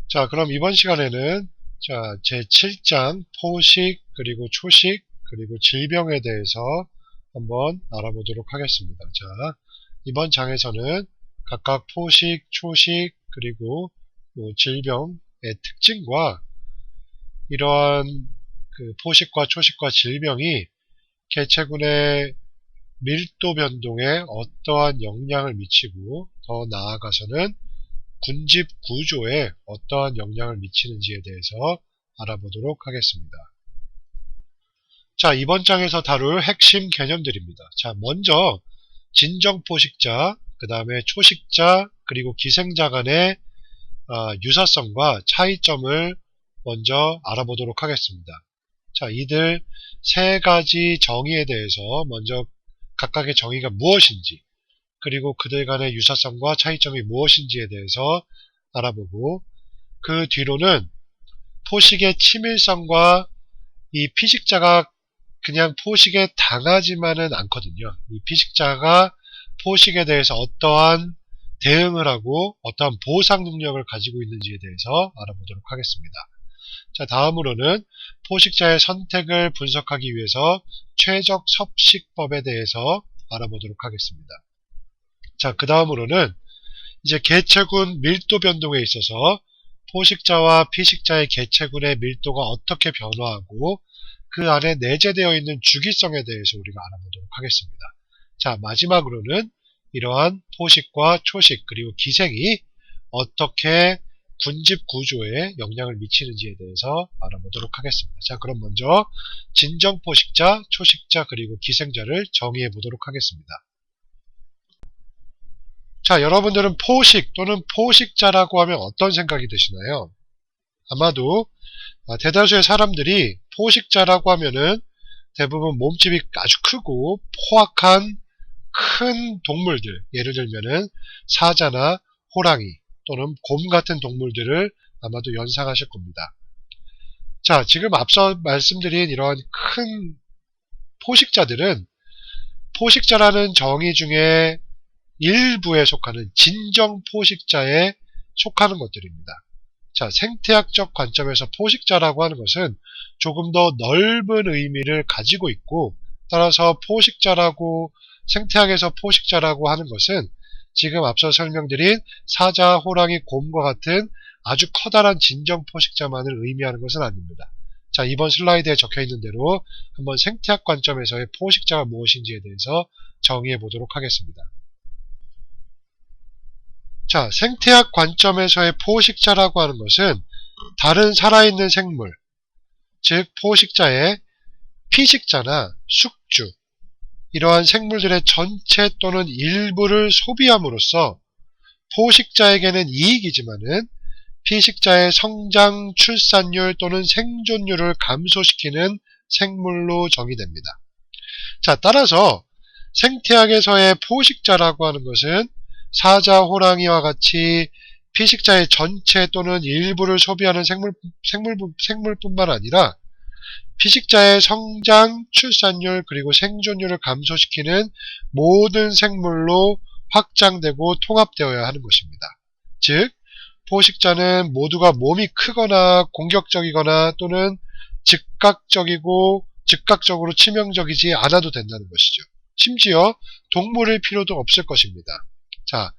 자, 그럼 이번 시간에는 제7장 포식 그리고 초식 그리고 질병에 대해서 한번 알아보도록 하겠습니다. 자, 이번 장에서는 각각 포식, 초식 그리고 질병의 특징과 이러한 포식과 초식과 질병이 개체군의 밀도 변동에 어떠한 영향을 미치고 더 나아가서는 군집 구조에 어떠한 영향을 미치는지에 대해서 알아보도록 하겠습니다. 자, 이번 장에서 다룰 핵심 개념들입니다. 자, 먼저 진정포식자, 그 다음에 초식자, 그리고 기생자 간의 유사성과 차이점을 먼저 알아보도록 하겠습니다. 자, 이들 세 가지 정의에 대해서 먼저 각각의 정의가 무엇인지, 그리고 그들 간의 유사성과 차이점이 무엇인지에 대해서 알아보고, 그 뒤로는 포식의 치밀성과 이 피식자가 그냥 포식에 당하지만은 않거든요. 이 피식자가 포식에 대해서 어떠한 대응을 하고 어떠한 보상 능력을 가지고 있는지에 대해서 알아보도록 하겠습니다. 자, 다음으로는 포식자의 선택을 분석하기 위해서 최적 섭식법에 대해서 알아보도록 하겠습니다. 자, 그 다음으로는 이제 개체군 밀도 변동에 있어서 포식자와 피식자의 개체군의 밀도가 어떻게 변화하고 그 안에 내재되어 있는 주기성에 대해서 우리가 알아보도록 하겠습니다. 자, 마지막으로는 이러한 포식과 초식 그리고 기생이 어떻게 군집 구조에 영향을 미치는지에 대해서 알아보도록 하겠습니다. 자, 그럼 먼저 진정포식자, 초식자 그리고 기생자를 정의해 보도록 하겠습니다. 자, 여러분들은 포식 또는 포식자라고 하면 어떤 생각이 드시나요? 아마도 대다수의 사람들이 포식자라고 하면은 대부분 몸집이 아주 크고 포악한 큰 동물들, 예를 들면은 사자나 호랑이 또는 곰 같은 동물들을 아마도 연상하실 겁니다. 자, 지금 앞서 말씀드린 이러한 큰 포식자들은 포식자라는 정의 중에 일부에 속하는 진정포식자에 속하는 것들입니다. 자, 생태학적 관점에서 포식자라고 하는 것은 조금 더 넓은 의미를 가지고 있고, 따라서 포식자라고, 생태학에서 포식자라고 하는 것은 지금 앞서 설명드린 사자, 호랑이, 곰과 같은 아주 커다란 진정 포식자만을 의미하는 것은 아닙니다. 자, 이번 슬라이드에 적혀 있는 대로 한번 생태학 관점에서의 포식자가 무엇인지에 대해서 정의해 보도록 하겠습니다. 자, 생태학 관점에서의 포식자라고 하는 것은 다른 살아있는 생물, 즉 포식자의 피식자나 숙주, 이러한 생물들의 전체 또는 일부를 소비함으로써 포식자에게는 이익이지만은 피식자의 성장, 출산율 또는 생존율을 감소시키는 생물로 정의됩니다. 자, 따라서 생태학에서의 포식자라고 하는 것은 사자, 호랑이와 같이 피식자의 전체 또는 일부를 소비하는 생물뿐만 아니라 피식자의 성장, 출산율 그리고 생존율을 감소시키는 모든 생물로 확장되고 통합되어야 하는 것입니다. 즉, 포식자는 모두가 몸이 크거나 공격적이거나 또는 즉각적으로 치명적이지 않아도 된다는 것이죠. 심지어 동물일 필요도 없을 것입니다. 자,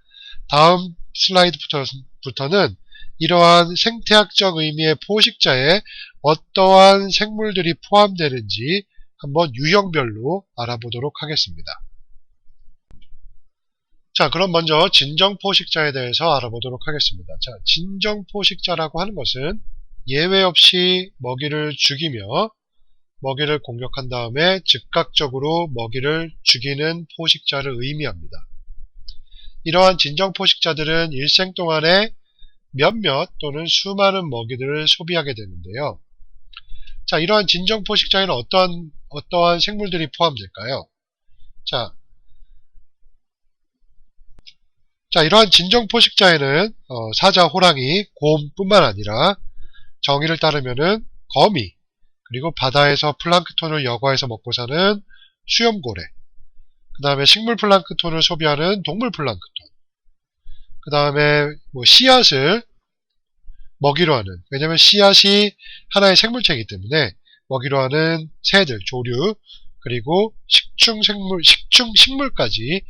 다음 슬라이드부터는 이러한 생태학적 의미의 포식자에 어떠한 생물들이 포함되는지 한번 유형별로 알아보도록 하겠습니다. 자, 그럼 먼저 진정포식자에 대해서 알아보도록 하겠습니다. 자, 진정포식자라고 하는 것은 예외 없이 먹이를 죽이며 먹이를 공격한 다음에 즉각적으로 먹이를 죽이는 포식자를 의미합니다. 이러한 진정포식자들은 일생 동안에 몇몇 또는 수많은 먹이들을 소비하게 되는데요. 자, 이러한 진정포식자에는 어떠한 생물들이 포함될까요? 자, 이러한 진정포식자에는 사자, 호랑이, 곰뿐만 아니라 정의를 따르면은 거미, 그리고 바다에서 플랑크톤을 여과해서 먹고 사는 수염고래, 그 다음에 식물 플랑크톤을 소비하는 동물 플랑크톤, 그 다음에 씨앗을 먹이로 하는, 왜냐면 씨앗이 하나의 생물체이기 때문에 먹이로 하는 새들, 조류, 그리고 식충식물까지,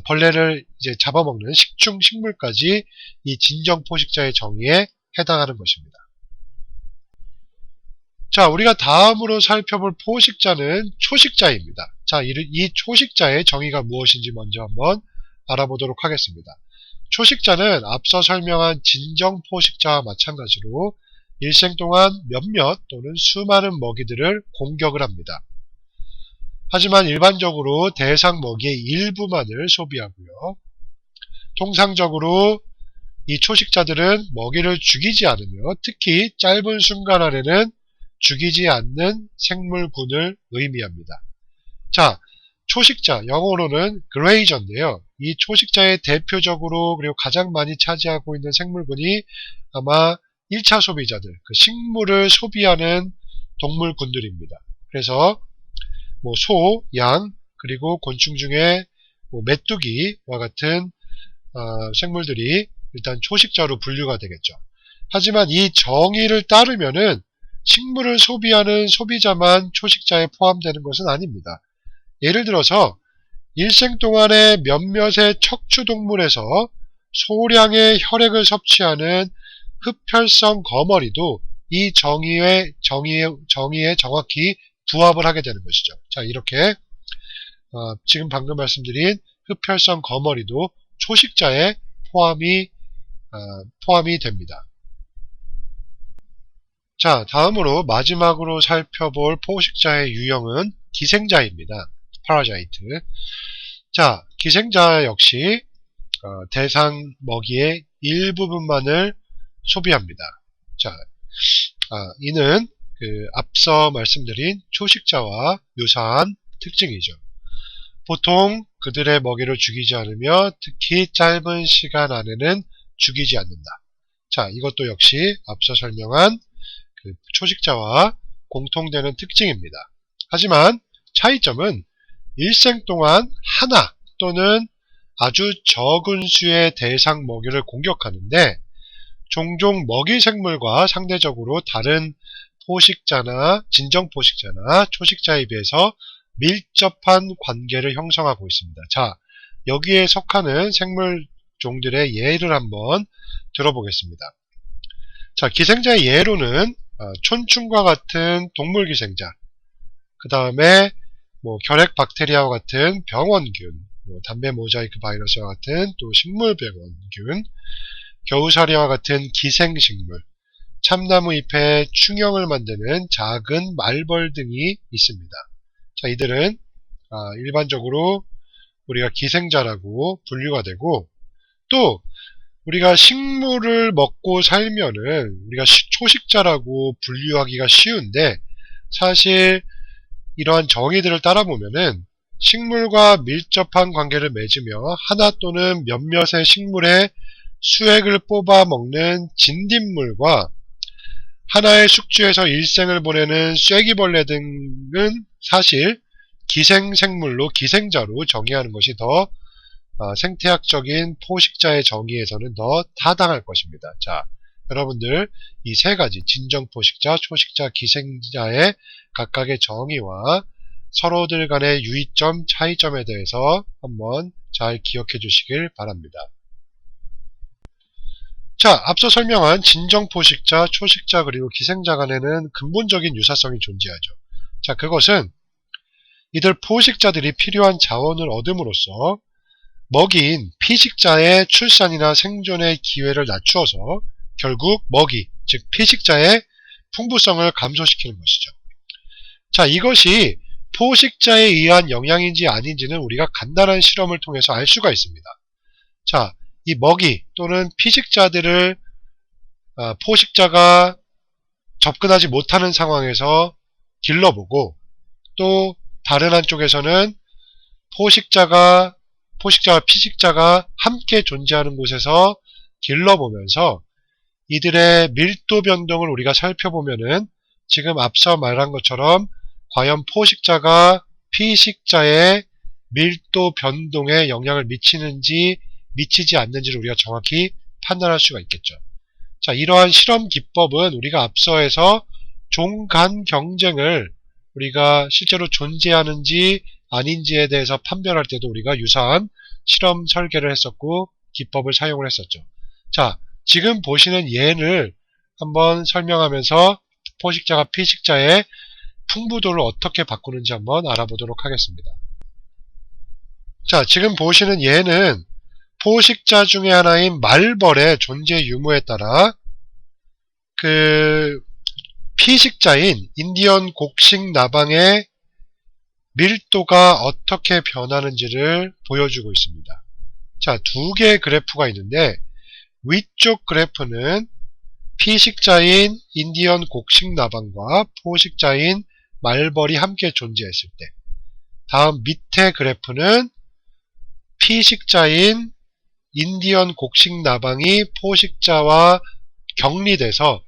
벌레를 이제 잡아먹는 식충식물까지 이 진정포식자의 정의에 해당하는 것입니다. 자, 우리가 다음으로 살펴볼 포식자는 초식자입니다. 자, 이 초식자의 정의가 무엇인지 먼저 한번 알아보도록 하겠습니다. 초식자는 앞서 설명한 진정포식자와 마찬가지로 일생 동안 몇몇 또는 수많은 먹이들을 공격을 합니다. 하지만 일반적으로 대상 먹이의 일부만을 소비하고요. 통상적으로 이 초식자들은 먹이를 죽이지 않으며 특히 짧은 순간 안에는 죽이지 않는 생물군을 의미합니다. 자, 초식자, 영어로는 그레이저인데요. 이 초식자의 대표적으로 그리고 가장 많이 차지하고 있는 생물군이 아마 1차 소비자들, 그 식물을 소비하는 동물군들입니다. 그래서 뭐 소, 양, 그리고 곤충 중에 뭐 메뚜기와 같은 생물들이 일단 초식자로 분류가 되겠죠. 하지만 이 정의를 따르면은 식물을 소비하는 소비자만 초식자에 포함되는 것은 아닙니다. 예를 들어서 일생 동안에 몇몇의 척추동물에서 소량의 혈액을 섭취하는 흡혈성 거머리도 이 정의에 정확히 부합을 하게 되는 것이죠. 자, 이렇게 지금 방금 말씀드린 흡혈성 거머리도 초식자에 포함이 됩니다. 자, 다음으로 마지막으로 살펴볼 포식자의 유형은 기생자입니다. 파라자이트. 자, 기생자 역시 대상 먹이의 일부분만을 소비합니다. 자, 이는 앞서 말씀드린 초식자와 유사한 특징이죠. 보통 그들의 먹이를 죽이지 않으며 특히 짧은 시간 안에는 죽이지 않는다. 자, 이것도 역시 앞서 설명한 초식자와 공통되는 특징입니다. 하지만 차이점은 일생 동안 하나 또는 아주 적은 수의 대상 먹이를 공격하는데 종종 먹이 생물과 상대적으로 다른 포식자나 진정포식자나 초식자에 비해서 밀접한 관계를 형성하고 있습니다. 자, 여기에 속하는 생물종들의 예를 한번 들어보겠습니다. 자, 기생자의 예로는 촌충과 같은 동물기생자, 그 다음에 결핵 박테리아와 같은 병원균, 담배 모자이크 바이러스와 같은 또 식물병원균, 겨우사리와 같은 기생식물, 참나무 잎에 충형을 만드는 작은 말벌 등이 있습니다. 자, 이들은 일반적으로 우리가 기생자라고 분류가 되고, 또 우리가 식물을 먹고 살면은 우리가 초식자라고 분류하기가 쉬운데, 사실 이러한 정의들을 따라보면은 식물과 밀접한 관계를 맺으며 하나 또는 몇몇의 식물의 수액을 뽑아 먹는 진딧물과 하나의 숙주에서 일생을 보내는 쐐기벌레 등은 사실 기생생물로 기생자로 정의하는 것이 더 생태학적인 포식자의 정의에서는 더 타당할 것입니다. 자, 여러분들 이 세 가지 진정포식자, 초식자, 기생자의 각각의 정의와 서로들 간의 유의점, 차이점에 대해서 한번 잘 기억해 주시길 바랍니다. 자, 앞서 설명한 진정포식자, 초식자, 그리고 기생자 간에는 근본적인 유사성이 존재하죠. 자, 그것은 이들 포식자들이 필요한 자원을 얻음으로써 먹이인 피식자의 출산이나 생존의 기회를 낮추어서 결국 먹이, 즉 피식자의 풍부성을 감소시키는 것이죠. 자, 이것이 포식자에 의한 영향인지 아닌지는 우리가 간단한 실험을 통해서 알 수가 있습니다. 자, 이 먹이 또는 피식자들을 포식자가 접근하지 못하는 상황에서 길러보고, 또 다른 한쪽에서는 포식자와 피식자가 함께 존재하는 곳에서 길러보면서 이들의 밀도 변동을 우리가 살펴보면은 지금 앞서 말한 것처럼 과연 포식자가 피식자의 밀도 변동에 영향을 미치는지 미치지 않는지를 우리가 정확히 판단할 수가 있겠죠. 자, 이러한 실험 기법은 우리가 앞서에서 종간 경쟁을 우리가 실제로 존재하는지 아닌지에 대해서 판별할 때도 우리가 유사한 실험 설계를 했었고 기법을 사용을 했었죠. 자, 지금 보시는 예를 한번 설명하면서 포식자가 피식자의 풍부도를 어떻게 바꾸는지 한번 알아보도록 하겠습니다. 자, 지금 보시는 예는 포식자 중에 하나인 말벌의 존재 유무에 따라 그 피식자인 인디언 곡식 나방의 밀도가 어떻게 변하는지를 보여주고 있습니다. 자, 두 개의 그래프가 있는데 위쪽 그래프는 피식자인 인디언 곡식 나방과 포식자인 말벌이 함께 존재했을 때, 다음 밑에 그래프는 피식자인 인디언 곡식 나방이 포식자와 격리돼서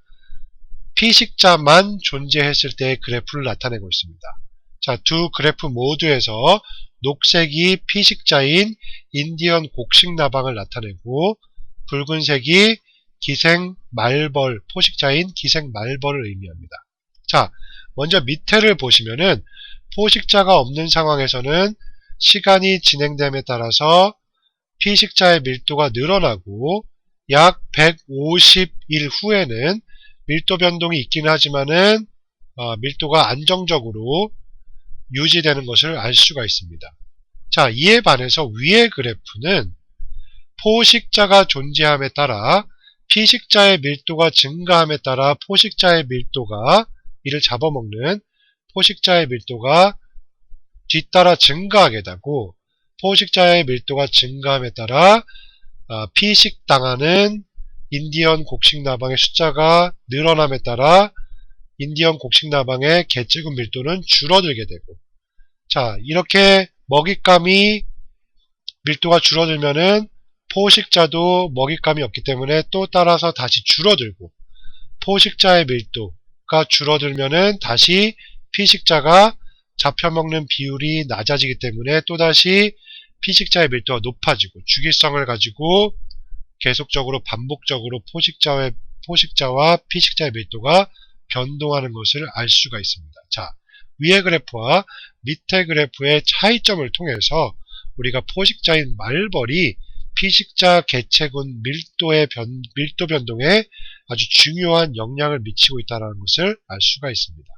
피식자만 존재했을 때의 그래프를 나타내고 있습니다. 자, 두 그래프 모두에서 녹색이 피식자인 인디언 곡식 나방을 나타내고 붉은색이 기생 말벌, 포식자인 기생 말벌을 의미합니다. 자, 먼저 밑에를 보시면은 포식자가 없는 상황에서는 시간이 진행됨에 따라서 피식자의 밀도가 늘어나고 약 150일 후에는 밀도 변동이 있긴 하지만은 밀도가 안정적으로 유지되는 것을 알 수가 있습니다. 자, 이에 반해서 위의 그래프는 포식자가 존재함에 따라 피식자의 밀도가 증가함에 따라 포식자의 밀도가 이를 잡아먹는 포식자의 밀도가 뒤따라 증가하게 되고 포식자의 밀도가 증가함에 따라 피식당하는 인디언 곡식나방의 숫자가 늘어남에 따라 인디언 곡식나방의 개체군 밀도는 줄어들게 되고, 자, 이렇게 먹잇감이 밀도가 줄어들면은 포식자도 먹잇감이 없기 때문에 또 따라서 다시 줄어들고, 포식자의 밀도가 줄어들면은 다시 피식자가 잡혀먹는 비율이 낮아지기 때문에 또다시 피식자의 밀도가 높아지고 주기성을 가지고 계속적으로 반복적으로 포식자와 피식자의 밀도가 변동하는 것을 알 수가 있습니다. 자, 위의 그래프와 밑의 그래프의 차이점을 통해서 우리가 포식자인 말벌이 피식자 개체군 밀도 변동에 아주 중요한 영향을 미치고 있다는 것을 알 수가 있습니다.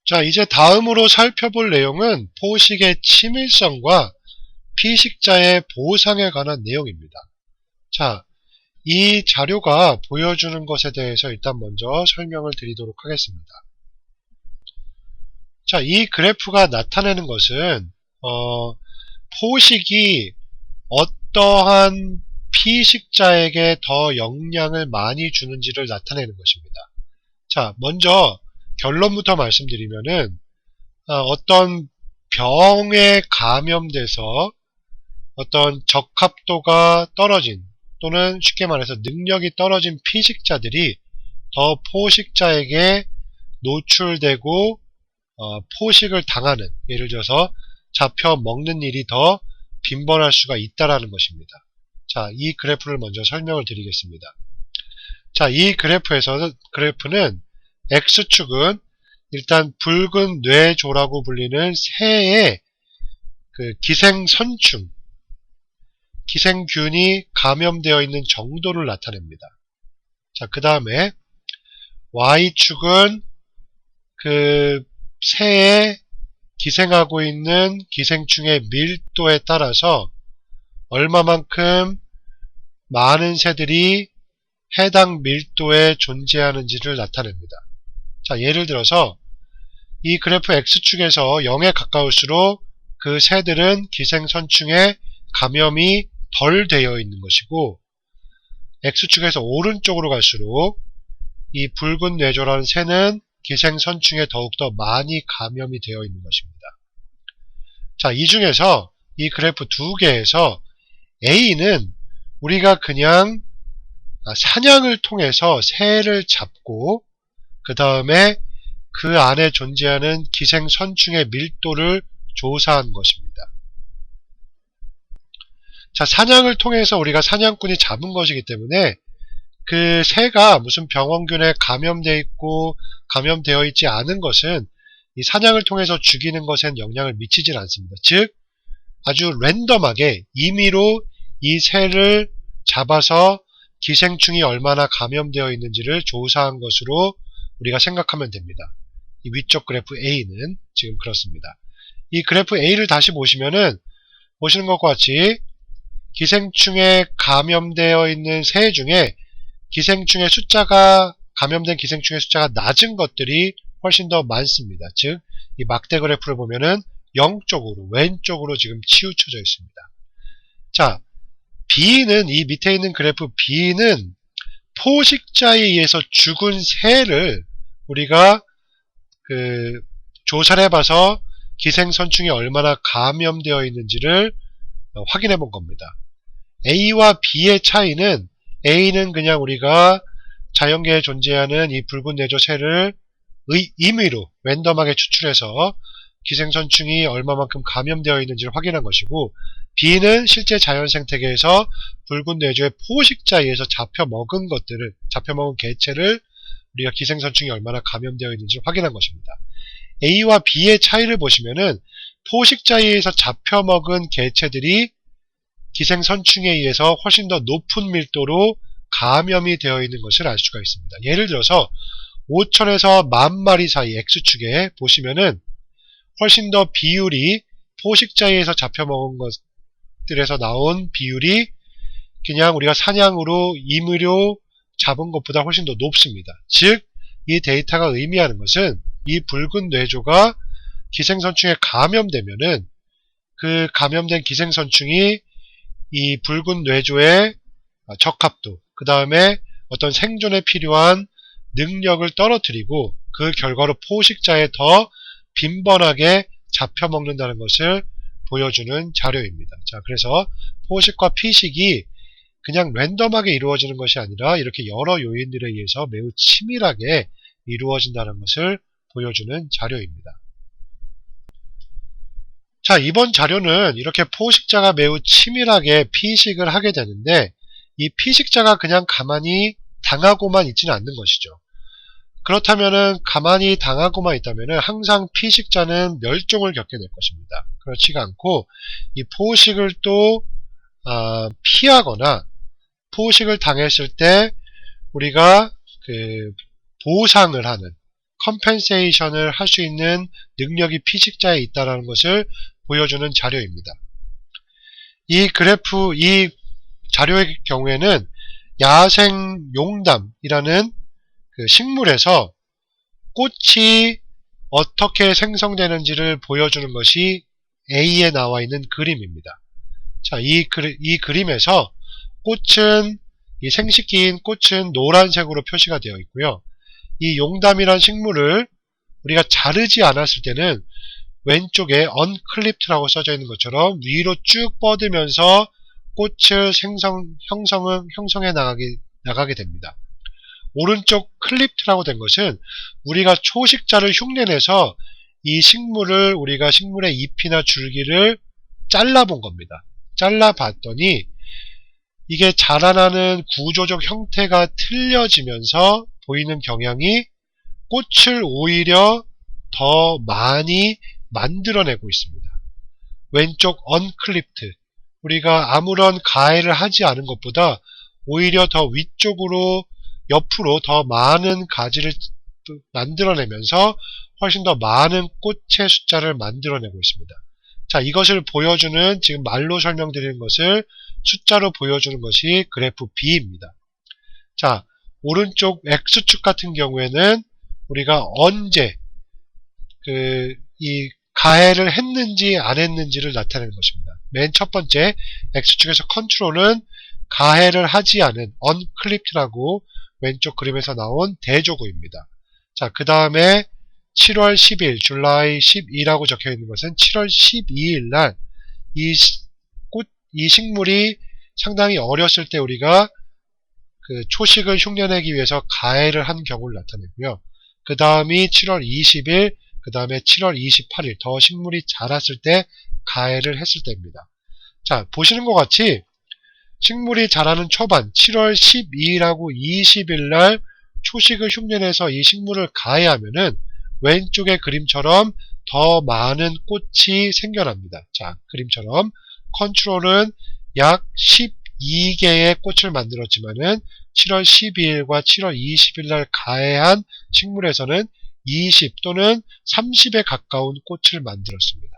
자, 이제 다음으로 살펴볼 내용은 포식의 치밀성과 피식자의 보상에 관한 내용입니다. 자, 이 자료가 보여주는 것에 대해서 일단 먼저 설명을 드리도록 하겠습니다. 자, 이 그래프가 나타내는 것은 포식이 어떠한 피식자에게 더 영향을 많이 주는지를 나타내는 것입니다. 자, 먼저 결론부터 말씀드리면은 어떤 병에 감염돼서 어떤 적합도가 떨어진 또는 쉽게 말해서 능력이 떨어진 피식자들이 더 포식자에게 노출되고 포식을 당하는, 예를 들어서 잡혀 먹는 일이 더 빈번할 수가 있다라는 것입니다. 자, 이 그래프를 먼저 설명을 드리겠습니다. 자, 이 그래프는 X축은 일단 붉은 뇌조라고 불리는 새의 그 기생선충, 기생균이 감염되어 있는 정도를 나타냅니다. 자, 그 다음에 Y축은 그 새에 기생하고 있는 기생충의 밀도에 따라서 얼마만큼 많은 새들이 해당 밀도에 존재하는지를 나타냅니다. 자, 예를 들어서 이 그래프 X축에서 0에 가까울수록 그 새들은 기생선충에 감염이 덜 되어 있는 것이고, X축에서 오른쪽으로 갈수록 이 붉은 뇌조라는 새는 기생선충에 더욱더 많이 감염이 되어 있는 것입니다. 자, 이 중에서 이 그래프 두 개에서 A는 우리가 그냥 사냥을 통해서 새를 잡고 그 다음에 그 안에 존재하는 기생선충의 밀도를 조사한 것입니다. 자, 사냥을 통해서 우리가 사냥꾼이 잡은 것이기 때문에 그 새가 무슨 병원균에 감염되어 있고 감염되어 있지 않은 것은 이 사냥을 통해서 죽이는 것엔 영향을 미치질 않습니다. 즉 아주 랜덤하게 임의로 이 새를 잡아서 기생충이 얼마나 감염되어 있는지를 조사한 것으로 우리가 생각하면 됩니다. 이 위쪽 그래프 A는 지금 그렇습니다. 이 그래프 A를 다시 보시면은 보시는 것과 같이 기생충에 감염되어 있는 새 중에 기생충의 숫자가 감염된 기생충의 숫자가 낮은 것들이 훨씬 더 많습니다. 즉 이 막대 그래프를 보면은 0쪽으로 왼쪽으로 지금 치우쳐져 있습니다. 자, B는 이 밑에 있는 그래프 B는 포식자에 의해서 죽은 새를 우리가 조사를 해봐서 기생선충이 얼마나 감염되어 있는지를 확인해 본 겁니다. A와 B의 차이는 A는 그냥 우리가 자연계에 존재하는 이 붉은 내조 새를 임의로 랜덤하게 추출해서 기생선충이 얼마만큼 감염되어 있는지를 확인한 것이고, B는 실제 자연 생태계에서 붉은 뇌조의 포식자에 의해서 잡혀먹은 개체를 우리가 기생선충이 얼마나 감염되어 있는지 확인한 것입니다. A와 B의 차이를 보시면은 포식자에 의해서 잡혀먹은 개체들이 기생선충에 의해서 훨씬 더 높은 밀도로 감염이 되어 있는 것을 알 수가 있습니다. 예를 들어서 5천에서 10,000마리 사이 X축에 보시면은 훨씬 더 비율이 포식자에 의해서 잡혀먹은 것들에서 나온 비율이 그냥 우리가 사냥으로 임의로 잡은 것보다 훨씬 더 높습니다. 즉, 이 데이터가 의미하는 것은 이 붉은 뇌조가 기생선충에 감염되면은 그 감염된 기생선충이 이 붉은 뇌조의 적합도, 그 다음에 어떤 생존에 필요한 능력을 떨어뜨리고 그 결과로 포식자에 더 빈번하게 잡혀먹는다는 것을 보여주는 자료입니다. 자, 그래서 포식과 피식이 그냥 랜덤하게 이루어지는 것이 아니라 이렇게 여러 요인들에 의해서 매우 치밀하게 이루어진다는 것을 보여주는 자료입니다. 자, 이번 자료는 이렇게 포식자가 매우 치밀하게 피식을 하게 되는데 이 피식자가 그냥 가만히 당하고만 있지는 않는 것이죠. 그렇다면은 가만히 당하고만 있다면은 항상 피식자는 멸종을 겪게 될 것입니다. 그렇지가 않고 이 포식을 또 피하거나 포식을 당했을 때 우리가 보상을 하는 컴펜세이션을 할 수 있는 능력이 피식자에 있다는 것을 보여주는 자료입니다. 이 자료의 경우에는 야생 용담이라는 식물에서 꽃이 어떻게 생성되는지를 보여주는 것이 A에 나와 있는 그림입니다. 자, 이 그림에서 이 생식기인 꽃은 노란색으로 표시가 되어 있고요. 이 용담이란 식물을 우리가 자르지 않았을 때는 왼쪽에 unclipped라고 써져 있는 것처럼 위로 쭉 뻗으면서 꽃을 형성해 나가게 됩니다. 오른쪽 클립트라고 된 것은 우리가 초식자를 흉내내서 이 식물을 우리가 식물의 잎이나 줄기를 잘라본 겁니다. 잘라봤더니 이게 자라나는 구조적 형태가 틀려지면서 보이는 경향이 꽃을 오히려 더 많이 만들어내고 있습니다. 왼쪽 unclipped, 우리가 아무런 가해를 하지 않은 것보다 오히려 더 위쪽으로 옆으로 더 많은 가지를 만들어내면서 훨씬 더 많은 꽃의 숫자를 만들어내고 있습니다. 자, 이것을 보여주는, 지금 말로 설명드리는 것을 숫자로 보여주는 것이 그래프 B입니다. 자, 오른쪽 X축 같은 경우에는 우리가 언제 이 가해를 했는지 안 했는지를 나타내는 것입니다. 맨 첫 번째 X축에서 컨트롤은 가해를 하지 않은 unclipped라고 왼쪽 그림에서 나온 대조구입니다. 자, 그 다음에 7월 10일, July 12라고 적혀 있는 것은 7월 12일 날 이 식물이 상당히 어렸을 때 우리가 초식을 흉내내기 위해서 가해를 한 경우를 나타내고요. 그 다음이 7월 20일, 그 다음에 7월 28일, 더 식물이 자랐을 때 가해를 했을 때입니다. 자, 보시는 것 같이 식물이 자라는 초반 7월 12일하고 20일 날 초식을 흉내내서 이 식물을 가해하면은 왼쪽의 그림처럼 더 많은 꽃이 생겨납니다. 자, 그림처럼 컨트롤은 약 12개의 꽃을 만들었지만은 7월 12일과 7월 20일 날 가해한 식물에서는 20 또는 30에 가까운 꽃을 만들었습니다.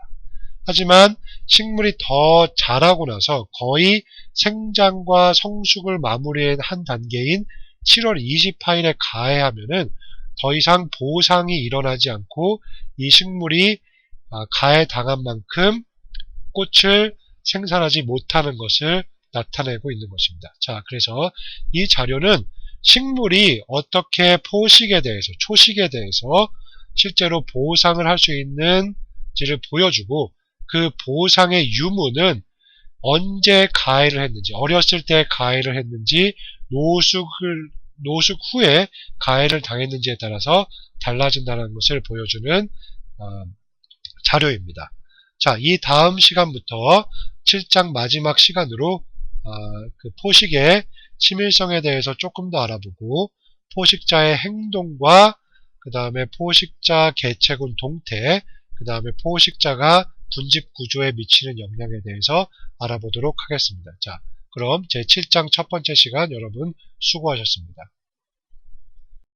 하지만 식물이 더 자라고 나서 거의 생장과 성숙을 마무리한 한 단계인 7월 28일에 가해하면은 더 이상 보상이 일어나지 않고 이 식물이 가해당한 만큼 꽃을 생산하지 못하는 것을 나타내고 있는 것입니다. 자, 그래서 이 자료는 식물이 어떻게 포식에 대해서, 초식에 대해서 실제로 보상을 할 수 있는지를 보여주고 그 보상의 유무는 언제 가해를 했는지, 어렸을 때 가해를 했는지, 노숙 후에 가해를 당했는지에 따라서 달라진다는 것을 보여주는 자료입니다. 자, 이 다음 시간부터 7장 마지막 시간으로 그 포식의 치밀성에 대해서 조금 더 알아보고 포식자의 행동과 그 다음에 포식자 개체군 동태, 그 다음에 포식자가 군집 구조에 미치는 영향에 대해서 알아보도록 하겠습니다. 자, 그럼 제 7장 첫 번째 시간 여러분 수고하셨습니다.